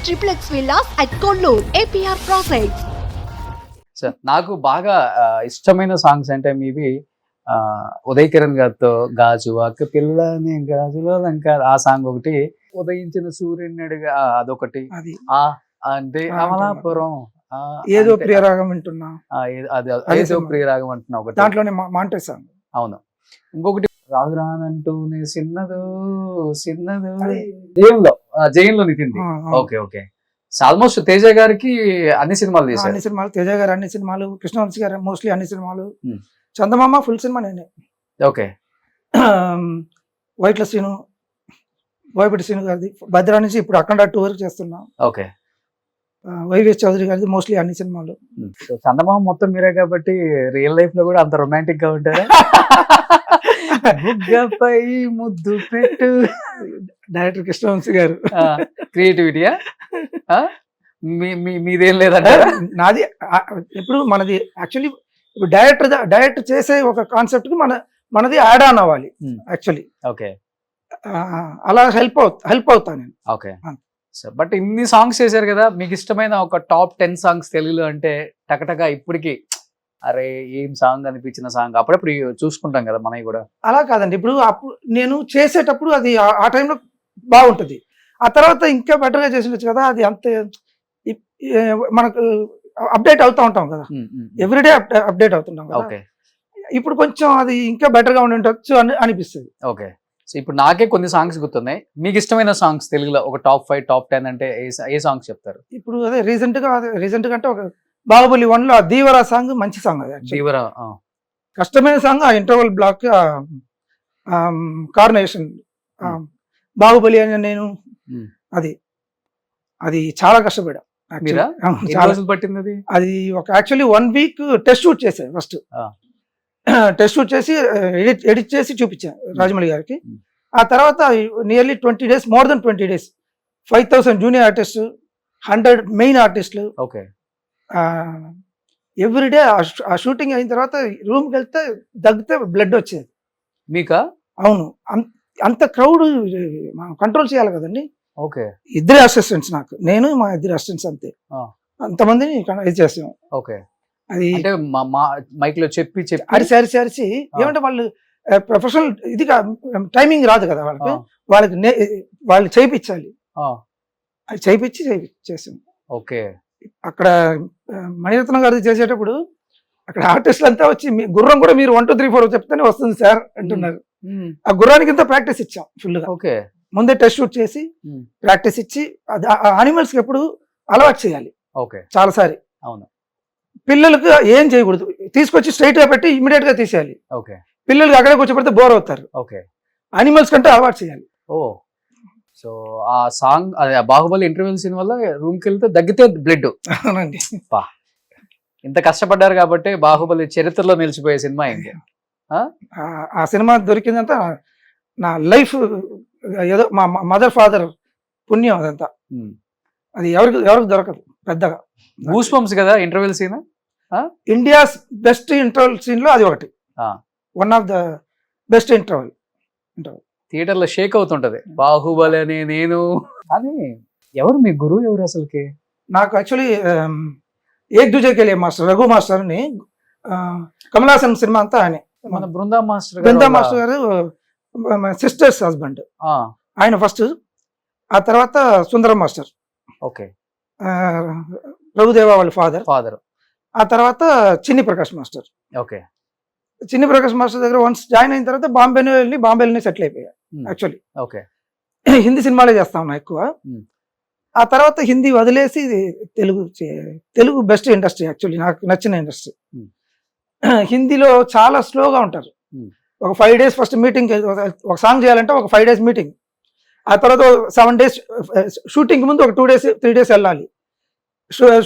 XXX villas at Konnur, APR Projects. Sir నాకు బాగా ఇష్టమైన సాంగ్స్ అంటే మీవి ఉదయ్ కిరణ్ గారితో గాజు అక్క పిల్లని గాజులో లంక ఆ సాంగ్ ఒకటి, ఉదయించిన సూర్యుడిగా అదొకటి, అది ఆ అంటే అమలాపురం ఏదో ప్రియరాగం వింటున్నా, అది ఏదో ప్రియరాగం అంటున్నా ఒకటి, దాంట్లోనే మాంటే సాంగ్. అవును. ఇంకొకటి రాజు రానంటూనే చిన్నదో చిన్నదో అది జైల్లో నితింది. Okay okay. ఆల్మోస్ట్ తేజ గారికి అన్ని సినిమాలు తీశారు. అన్ని సినిమాలు తేజ గారు, అన్ని సినిమాలు కృష్ణవంశీ గారు మోస్ట్లీ అన్ని సినిమాలు. చందమామ ఫుల్ సినిమా నేనే. ఓకే. వైట్ల సీను, బోయపటి సీను గారిది భద్రా నుంచి ఇప్పుడు అఖండ 2 వరకు చేస్తున్నా. ఓకే. వైవిఎస్ చౌదరి గారిది మోస్ట్లీ అన్ని సినిమాలు. చందమామ మొత్తం మీరే కాబట్టి రియల్ లైఫ్ లో కూడా అంత రొమాంటిక్ గా ఉంటారా? బుగ్గపై ముద్దు పెట్టు డైరెక్టర్ కృష్ణవంశీ గారు. క్రియేటివిటీయా మీదేం లేదంట? నాది ఇప్పుడు మనది యాక్చువల్లీ ఇప్పుడు డైరెక్ట్ చేసే ఒక కాన్సెప్ట్ కి మనది యాడ్ ఆన్ అవ్వాలి యాక్చువల్లీ. ఓకే. అలా హెల్ప్ అవుతాను నేను. ఓకే. బట్ ఇన్ని సాంగ్స్ చేశారు కదా, మీకు ఇష్టమైన ఒక టాప్ 10 సాంగ్స్ తెలుగులో అంటే టకటగా ఇప్పటికి అరే ఏం సాంగ్ అనిపించిన సాంగ్ అప్పుడప్పుడు చూసుకుంటాం కదా మనవి కూడా. అలా కాదండి, ఇప్పుడు నేను చేసేటప్పుడు అది ఆ టైంలో బాగుంటుంది, ఆ తర్వాత ఇంకా బెటర్గా చేసిండొచ్చు కదా. అది అంతే మనకు అప్డేట్ అవుతూ ఉంటాం కదా, ఎవ్రీడే అప్డేట్ అవుతుంటాం కదా. ఓకే. ఇప్పుడు కొంచెం అది ఇంకా బెటర్గా ఉండి ఉండొచ్చు అని అనిపిస్తుంది. ఓకే. సో ఇప్పుడు నాకే కొన్ని సాంగ్స్ గుర్తున్నాయి. మీకు ఇష్టమైన సాంగ్స్ తెలుగులో ఒక టాప్ 5 టాప్ 10 అంటే ఏ సాంగ్స్ చెప్తారు? ఇప్పుడు అదే రీసెంట్ గా అంటే ఒక బాహుబలి 1 లో దీవరా సాంగ్ మంచి సాంగ్. అది దీవరా కష్టమైన సాంగ్. ఆ ఇంటర్వల్ బ్లాక్, కార్నేషన్, బాహుబలి అని నేను అది చాలా కష్టపడా. పట్టింది అది ఒక యాక్చువల్లీ 1 వీక్ టెస్ట్ షూట్ చేశాను. ఫస్ట్ టెస్ట్ షూట్ చేసి ఎడిట్ చేసి చూపించాను రాజమౌళి గారికి. ఆ తర్వాత nearly 20 days, more than 20 days, 5000 junior artist, 100 main ఆర్టిస్టులు. ఓకే. ఎవ్రీడే ఆ షూటింగ్ అయిన తర్వాత రూమ్కి వెళ్తే దగ్గితే బ్లడ్ వచ్చేది. మీకా? అవును, అంత క్రౌడ్ కంట్రోల్ చేయాలి కదండి. ఓకే. 2 అసిస్టెంట్స్ నాకు, నేను మా 2 అసిస్టెంట్స్ అంతే, అంతమందిని ఇది చేసాం. ఓకే. అది మైక్ లో చెప్పి అరిసి ఏమంటే వాళ్ళు ప్రొఫెషనల్ ఇది టైమింగ్ రాదు కదా వాళ్ళకి వాళ్ళు చేయించాలి, అది చేయించి చేసాం. ఓకే. అక్కడ మణిరత్నం గారు చేసేటప్పుడు అక్కడ ఆర్టిస్టులు అంతా వచ్చి గుర్రం కూడా మీరు 1 2 3 4 చెప్తేనే వస్తుంది సార్ అంటున్నారు. ఆ గుర్రానికి ఇంత ప్రాక్టీస్ ఇచ్చాం ఫుల్ గా. ఓకే. ముందే టెస్ట్ షూట్ చేసి ప్రాక్టీస్ ఇచ్చి అనిమల్స్ కి ఎప్పుడు అలవాటు చేయాలి. ఓకే. చాలాసారి. అవును. పిల్లలకు ఏం చేయకూడదు, తీసుకొచ్చి స్ట్రైట్ గా పెట్టి ఇమీడియట్ గా తీసేయాలి. ఓకే. పిల్లలకి అక్కడే కూర్చోబెడితే బోర్ అవుతారు. ఓకే. అనిమల్స్ కంటే అలవాటు చేయాలి. ఓ, సో ఆ సాంగ్ బాహుబలి ఇంటర్వ్యూ సీన్ వల్ల రూమ్ కి వెళ్తే దగ్గితే బ్లడ్. అవునండి. ఇంత కష్టపడ్డారు కాబట్టి బాహుబలి చరిత్రలో నిలిచిపోయే సినిమా అయింది. ఆ సినిమా దొరికిందంతా నా లైఫ్ ఏదో మా మదర్ ఫాదర్ పుణ్యం అదంతా. అది ఎవరికి దొరకదు పెద్దగా. గూస్ బంప్స్ కదా interval scene. India's best interval scene లో అది ఒకటి, one of the best interval. Theatre లో షేక్ అవుతుంటది బాహుబలి అని. నేను కానీ ఎవరు మీ గురువు ఎవరు అసలుకి? నాకు యాక్చువల్లీ ఏక్ దూజే కే లియే మాస్టర్ రఘు మాస్టర్ అని, కమలాసన్ సినిమా అంతా ఆయన. మన బృందా మాస్టర్ గారు సిస్టర్స్ హస్బెండ్ ఆయన ఫస్ట్. ఆ తర్వాత సుందరం మాస్టర్, ఓకే, రఘుదేవ వాళ్ళ ఫాదర్. ఆ తర్వాత చిన్ని ప్రకాష్ మాస్టర్. ఓకే. చిన్ని ప్రకాష్ మాస్టర్ దగ్గర వన్స్ జాయిన్ అయిన తర్వాత బాంబేలోనే సెటిల్ అయిపోయా యాక్చువల్లీ. ఓకే. హిందీ సినిమాలే చేస్తా ఉన్నా ఎక్కువ. ఆ తర్వాత హిందీ వదిలేసి తెలుగు బెస్ట్ ఇండస్ట్రీ యాక్చువల్లీ, నాకు నచ్చిన ఇండస్ట్రీ. హిందీలో చాలా స్లోగా ఉంటారు. ఒక 5 days ఫస్ట్ మీటింగ్, ఒక సాంగ్ చేయాలంటే ఒక 5 days మీటింగ్. ఆ తర్వాత 7 days షూటింగ్ ముందు ఒక 2 days 3 days వెళ్ళాలి,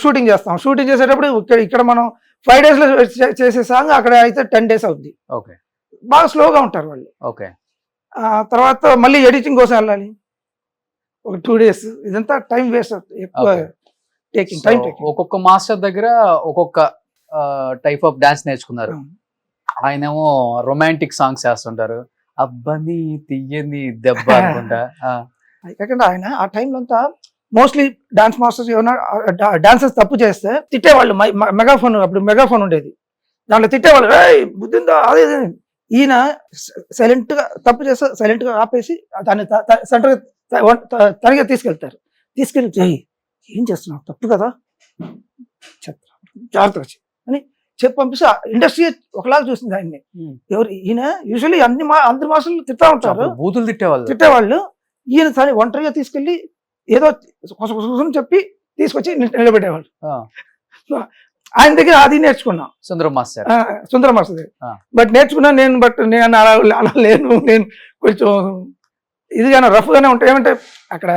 షూటింగ్ చేస్తాం. షూటింగ్ చేసేటప్పుడు ఇక్కడ మనం 5 days లో చేసే సాంగ్ అక్కడ అయితే 10 days అవుద్ది. ఓకే. బాగా స్లోగా ఉంటారు వాళ్ళు. ఓకే. తర్వాత మళ్ళీ ఎడిటింగ్ కోసం వెళ్ళాలి ఒక 2 days. ఇదంతా టైం వేస్ట్ అవుతుంది, ఎక్కువ టైం. ఒక్కొక్క మాస్టర్ దగ్గర ఒక్కొక్క టైప్ ఆఫ్ డాన్స్ నేర్చుకున్నారు. ఆయనేమో రొమాంటిక్ సాంగ్స్ చేస్తుంటారు, అబ్బని తీయని దెబ్బ అనుకుంటా. కాకుండా ఆయన ఆ టైంలో అంతా మోస్ట్లీ డాన్స్ మాస్టర్స్ ఏమన్నా డాన్సర్స్ తప్పు చేస్తే తిట్టేవాళ్ళు. మెగాఫోన్, అప్పుడు మెగాఫోన్ ఉండేది, దాంట్లో తిట్టేవాళ్ళు, ఏయ్ బుద్ధిందా అదే ఇది అని. ఈయన సైలెంట్ గా తప్పు చేస్తే సైలెంట్ గా ఆపేసి దాన్ని సెంటర్ తనగా తీసుకెళ్ళి ఏం చేస్తున్నావు తప్పు కదా జాగ్రత్త వచ్చి అని చెప్పి పంపిస్తే ఇండస్ట్రీ ఒకలాగా చూసింది ఆయన్ని. ఎవరు ఈయన యూజువల్లీ అందరి మాస్టర్లు తిట్టా ఉంటారు, బూతులు తిట్టేవాళ్ళు. ఈయన సరే ఒంటరిగా తీసుకెళ్లి ఏదో చెప్పి తీసుకొచ్చి నిలబెట్టేవాళ్ళు. ఆయన దగ్గర అది నేర్చుకున్నాం, సుందరం మాస్టర్ దగ్గర. బట్ నేర్చుకున్నా నేను, నేను అలా లేను, నేను కొంచెం ఇదిగానే రఫ్ గానే ఉంటాయి. ఏమంటే అక్కడ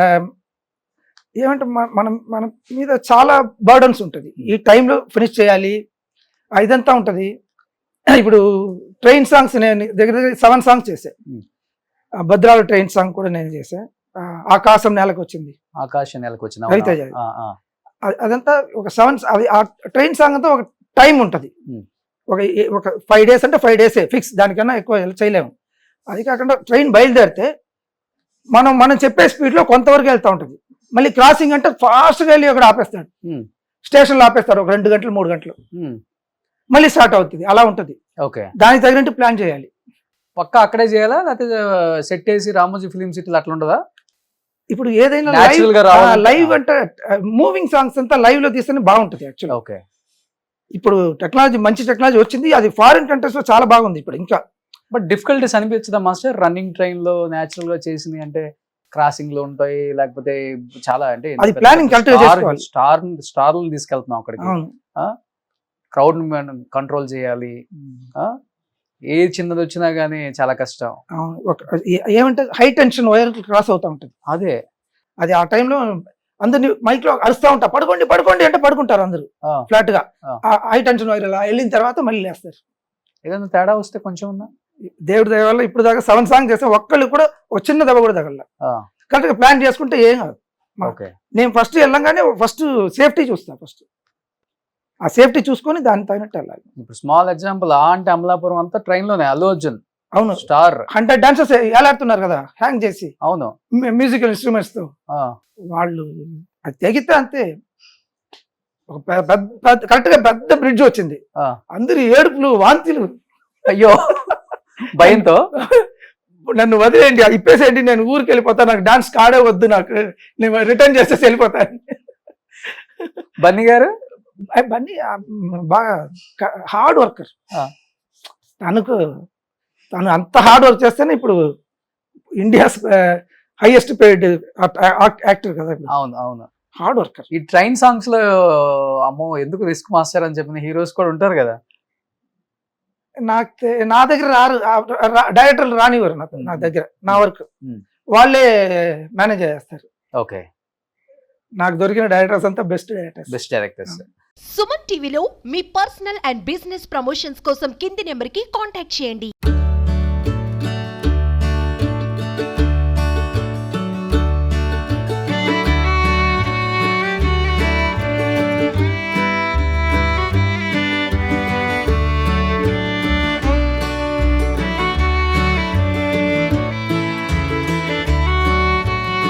ఏమంటే మన మీద చాలా బర్డన్స్ ఉంటుంది. ఈ టైంలో ఫినిష్ చేయాలి, ఇదంతా ఉంటుంది. ఇప్పుడు ట్రైన్ సాంగ్స్ నేను దగ్గర 7 సాంగ్స్ చేశాను. భద్రాలు ట్రైన్ సాంగ్ కూడా నేను చేశాను. ఆకాశం నేలకు వచ్చింది, రవితేజ. అదంతా ఒక 7 ఆ ట్రైన్ సాంగ్ అంతా ఒక టైం ఉంటుంది. ఒక 5 days అంటే 5 days ఫిక్స్, దానికన్నా ఎక్కువ చేయలేము. అది కాకుండా ట్రైన్ బయలుదేరితే మనం చెప్పే స్పీడ్ లో కొంతవరకు వెళ్తూ ఉంటుంది. మళ్ళీ క్రాసింగ్ అంటే ఫాస్ట్ గా వెళ్ళి అక్కడ ఆపేస్తాడు, స్టేషన్ లో ఆపేస్తాడు ఒక 2 గంటలు 3 గంటలు, మళ్ళీ స్టార్ట్ అవుతుంది. అలా ఉంటుంది. దానికి తగినట్టు ప్లాన్ చేయాలి. పక్క అక్కడే చేయాలా, లేకపోతే సెట్ వేసి రామోజీ ఫిలిం సిటీలో అట్లా ఉండదా? ఇప్పుడు ఏదైనా లైవ్ అంటే మూవింగ్ సాంగ్స్ అంతా లైవ్ లో తీస్తేనే బాగుంటుంది యాక్చువల్లీ. ఇప్పుడు మంచి టెక్నాలజీ వచ్చింది, అది ఫారిన్ కంట్రీస్ లో చాలా బాగుంది ఇప్పుడు. ఇంకా బట్ డిఫికల్టీస్ అనిపించదా మాస్టర్? రన్నింగ్ ట్రైన్ లో న్యాచురల్ గా చేసింది అంటే క్రాసింగ్ లో ఉంటాయి, లేకపోతే చాలా అంటే అది ప్లానింగ్ కరెక్ట్ గా చేసుకోవాలి. స్టార్లు తీసుకెళ్తున్నాం అక్కడికి, క్రౌడ్ కంట్రోల్ చేయాలి, ఏ చిన్నది వచ్చినా గానీ చాలా కష్టం. ఏమంటే హై టెన్షన్ వైర్ క్రాస్ అవుతా ఉంటుంది. అది ఆ టైంలో అందరినీ మైక్ లో అరుస్తూ ఉంటా, పడుకోండి పడుకోండి అంటే పడుకుంటారు అందరు ఫ్లాట్ గా. హై టెన్షన్ వైర్ అలా వెళ్ళిన తర్వాత మళ్ళీ లేస్తారు. ఏదైనా తేడా వస్తే కొంచెం ఉన్నా దేవుడి దయ వల్ల ఇప్పుడు దాకా 7 సాంగ్ చేస్తే ఒక్కళ్ళు కూడా ఒక చిన్న దెబ్బ కూడా తగల. కరెక్ట్ గా ప్లాన్ చేసుకుంటే ఏం కాదు. నేను ఫస్ట్ వెళ్ళంగానే ఫస్ట్ సేఫ్టీ చూస్తా, ఫస్ట్ ఆ సేఫ్టీ చూసుకొని దాని తగినట్టు వెళ్ళాలి. ఇప్పుడు స్మాల్ ఎగ్జాంపుల్ అంటే అమలాపురం అంతా ట్రైన్ లోనే అల్లు అర్జున్, అవును, స్టార్ 100 డాన్సర్స్ ఎలాడుతున్నారు కదా హ్యాంగ్ చేసి, అవును, మ్యూజికల్ ఇన్స్ట్రుమెంట్స్ తో. వాళ్ళు అది తెగితే అంతే. కరెక్ట్ గా పెద్ద బ్రిడ్జ్ వచ్చింది, అందరు ఏడుపులు వాంతిలు, అయ్యో భయంతో నన్ను వదిలేండి, ఇప్పేసేయండి, నేను ఊరికి వెళ్ళిపోతాను, నాకు డాన్స్ కాడే వద్దు, నాకు నేను రిటర్న్ చేసేసి వెళ్ళిపోతాను. బన్నీ గారు బాగా హార్డ్ వర్కర్. తను అంత హార్డ్ వర్క్ చేస్తేనే ఇప్పుడు ఇండియాస్ హైయెస్ట్ పెయిడ్ యాక్టర్ కదా. అవును అవును, హార్డ్ వర్కర్. ఈ ట్రైన్ సాంగ్స్ లో అమ్మో ఎందుకు రిస్క్ మాస్టర్ అని చెప్పిన హీరోస్ కూడా ఉంటారు కదా. నా దగ్గర రారు డైరెక్టర్లు, రానివారు నా దగ్గర. నా వర్క్ వాళ్ళే మేనేజ్ చేస్తారు. నాకు దొరికిన డైరెక్టర్స్ అంతా బెస్ట్ డైరెక్టర్స్. సుమన్ టీవీలో మీ పర్సనల్ అండ్ బిజినెస్ ప్రమోషన్స్ కోసం కింది నెంబర్ కి కాంటాక్ట్ చేయండి.